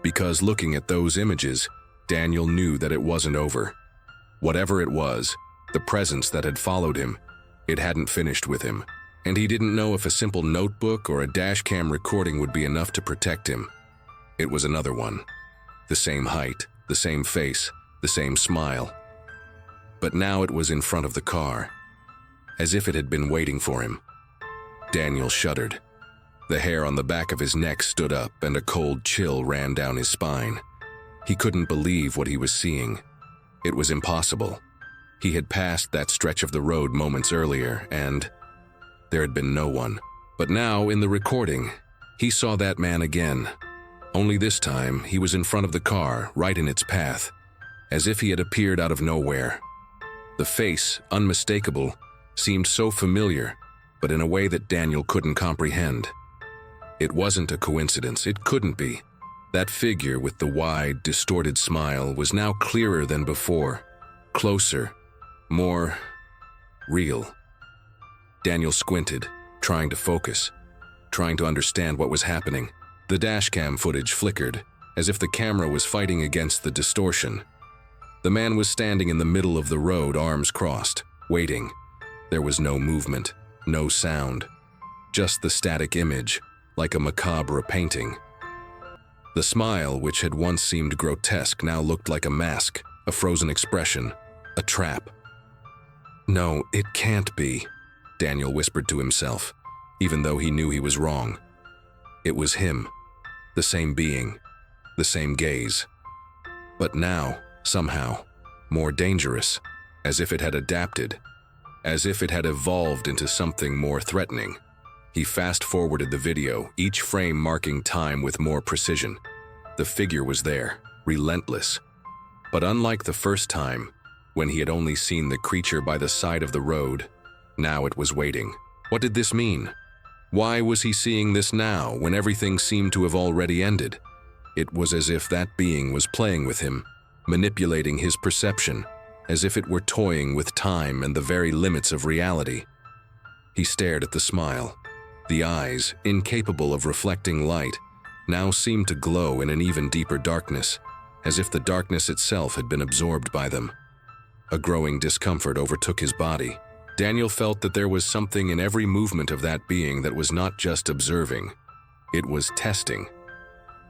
[SPEAKER 1] Because looking at those images, Daniel knew that it wasn't over. Whatever it was, the presence that had followed him, it hadn't finished with him. And he didn't know if a simple notebook or a dashcam recording would be enough to protect him. It was another one. The same height, the same face, the same smile. But now it was in front of the car, as if it had been waiting for him. Daniel shuddered. The hair on the back of his neck stood up and a cold chill ran down his spine. He couldn't believe what he was seeing. It was impossible. He had passed that stretch of the road moments earlier and there had been no one. But now, in the recording, he saw that man again. Only this time, he was in front of the car, right in its path, as if he had appeared out of nowhere. The face, unmistakable, seemed so familiar, but in a way that Daniel couldn't comprehend. It wasn't a coincidence, it couldn't be. That figure with the wide, distorted smile was now clearer than before, closer, more real. Daniel squinted, trying to focus, trying to understand what was happening. The dashcam footage flickered, as if the camera was fighting against the distortion. The man was standing in the middle of the road, arms crossed, waiting. There was no movement, no sound, just the static image, like a macabre painting. The smile, which had once seemed grotesque, now looked like a mask, a frozen expression, a trap. No, it can't be, Daniel whispered to himself, even though he knew he was wrong. It was him, the same being, the same gaze. But now, somehow, more dangerous, as if it had adapted, as if it had evolved into something more threatening. He fast-forwarded the video, each frame marking time with more precision. The figure was there, relentless. But unlike the first time, when he had only seen the creature by the side of the road, now it was waiting. What did this mean? Why was he seeing this now, when everything seemed to have already ended? It was as if that being was playing with him, manipulating his perception, as if it were toying with time and the very limits of reality. He stared at the smile. The eyes, incapable of reflecting light, now seemed to glow in an even deeper darkness, as if the darkness itself had been absorbed by them. A growing discomfort overtook his body. Daniel felt that there was something in every movement of that being that was not just observing. It was testing.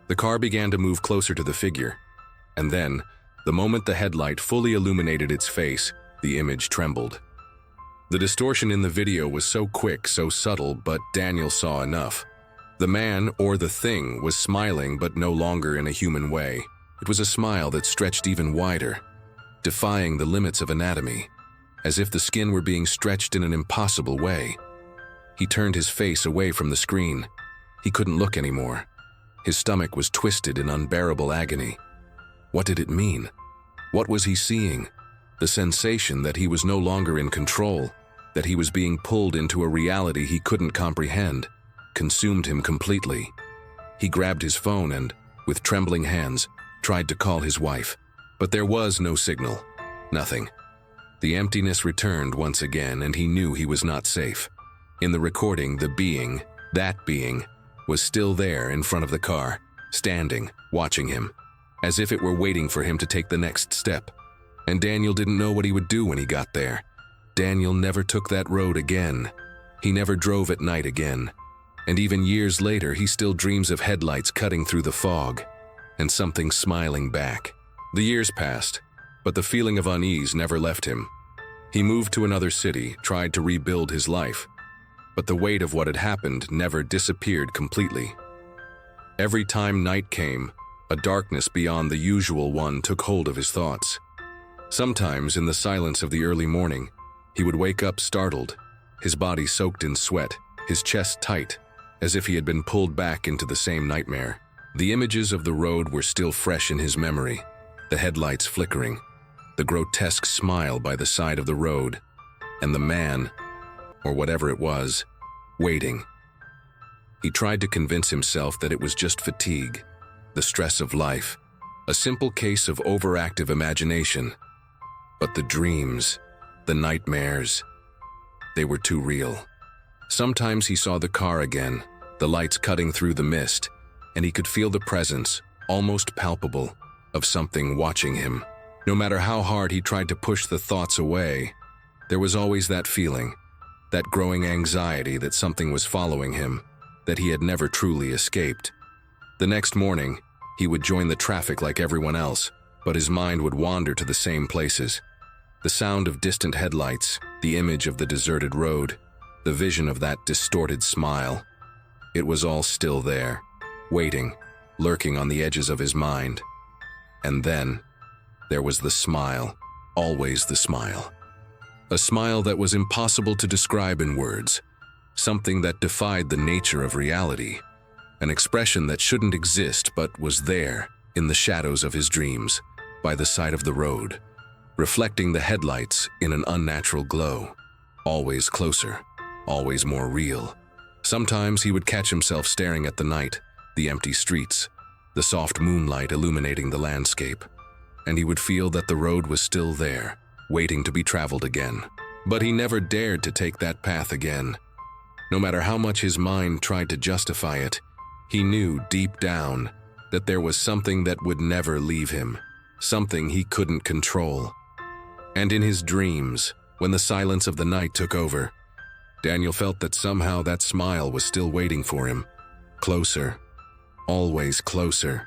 [SPEAKER 1] The car began to move closer to the figure, and then, the moment the headlight fully illuminated its face, the image trembled. The distortion in the video was so quick, so subtle, but Daniel saw enough. The man, or the thing, was smiling, but no longer in a human way. It was a smile that stretched even wider, defying the limits of anatomy, as if the skin were being stretched in an impossible way. He turned his face away from the screen. He couldn't look anymore. His stomach was twisted in unbearable agony. What did it mean? What was he seeing? The sensation that he was no longer in control, that he was being pulled into a reality he couldn't comprehend, consumed him completely. He grabbed his phone and, with trembling hands, tried to call his wife, but there was no signal. Nothing. The emptiness returned once again, and he knew he was not safe. In the recording, that being, was still there in front of the car, standing, watching him, as if it were waiting for him to take the next step. And Daniel didn't know what he would do when he got there. Daniel never took that road again. He never drove at night again. And even years later, he still dreams of headlights cutting through the fog, and something smiling back. The years passed, but the feeling of unease never left him. He moved to another city, tried to rebuild his life, but the weight of what had happened never disappeared completely. Every time night came, a darkness beyond the usual one took hold of his thoughts. Sometimes, in the silence of the early morning, he would wake up startled, his body soaked in sweat, his chest tight, as if he had been pulled back into the same nightmare. The images of the road were still fresh in his memory, the headlights flickering, the grotesque smile by the side of the road, and the man, or whatever it was, waiting. He tried to convince himself that it was just fatigue, the stress of life, a simple case of overactive imagination. But the dreams, the nightmares, they were too real. Sometimes he saw the car again, the lights cutting through the mist, and he could feel the presence, almost palpable, of something watching him. No matter how hard he tried to push the thoughts away, there was always that feeling, that growing anxiety that something was following him, that he had never truly escaped. The next morning, he would join the traffic like everyone else, but his mind would wander to the same places. The sound of distant headlights, the image of the deserted road, the vision of that distorted smile. It was all still there, waiting, lurking on the edges of his mind. And then, there was the smile, always the smile. A smile that was impossible to describe in words, something that defied the nature of reality, an expression that shouldn't exist but was there, in the shadows of his dreams, by the side of the road, reflecting the headlights in an unnatural glow, always closer, always more real. Sometimes he would catch himself staring at the night, the empty streets, the soft moonlight illuminating the landscape, and he would feel that the road was still there, waiting to be traveled again. But he never dared to take that path again. No matter how much his mind tried to justify it, he knew deep down that there was something that would never leave him, something he couldn't control. And in his dreams, when the silence of the night took over, Daniel felt that somehow that smile was still waiting for him, closer, always closer.